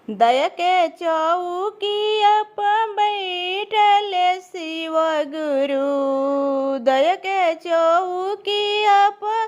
दया के चौकिया पर बैठले शिव गुरु। दया के चौकिया पर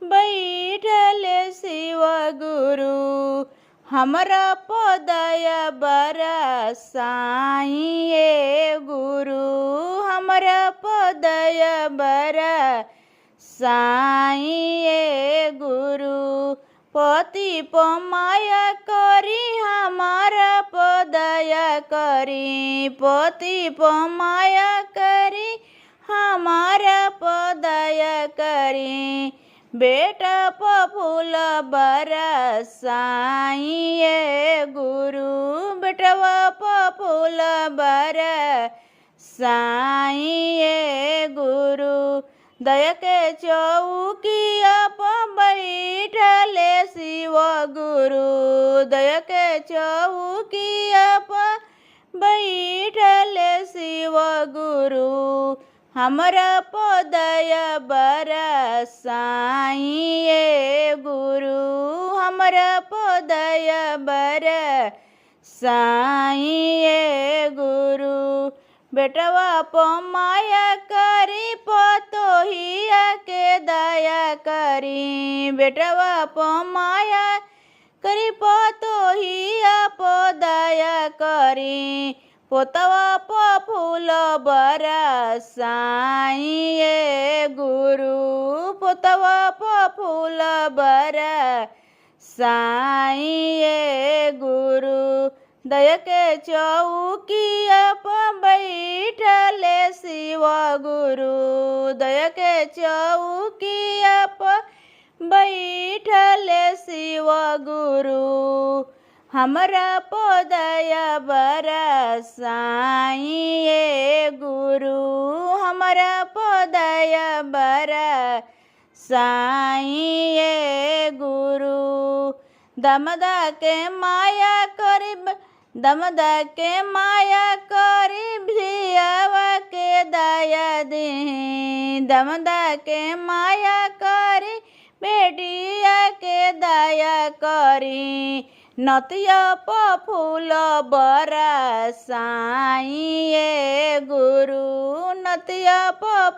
बैठले शिव गुरु। हमरा पदया बरसाइए गुरु। हमरा पदया बरसाइए गुरु। पति पमाया करी हमारा पदया करी। पति पमाया करी हमारा पदया करी। बेटा फूल बरसाइए गुरु। बेटवा फूल बरसाइए गुरु। दया के चौकिया पर बैठले शिव गुरु। दया के चौकिया पर बैठले शिव गुरु। हमरा पदया बरसाइए गुरु। हमरा पदया बरसाइए गुरु। बेटवा पमाया करी पतोहिया के दया करी। बेटवा पमाया करी पतोहिया पदया करी। पोतवा फूल बरसाइए गुरु। पोतवा फूल बरसाइए गुरु। दया के चौकिया पर बैठले शिव गुरु। दया के चौकिया पर बैठले शिव गुरु। हमरा पदया बरसाइए गुरु। हमरा पदया बरसाइए गुरु। दमदा के माया करी दमदा के माया करी भियावा के दया देहि। दमदा के माया करी बेटिया के दया करी। नतिया फूल बरसाइए गुरु। नतिया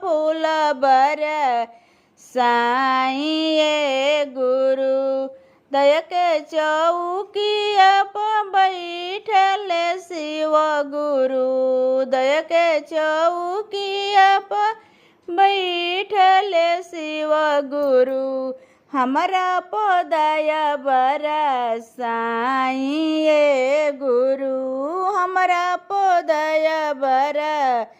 फूल बरसाइए गुरु। दया के चौकिया पर बैठले शिव गुरु। दया के चौकिया पर बैठले शिव गुरु। हमरा पदया बरसाइए गुरु। हमरा पदया बरसाइए।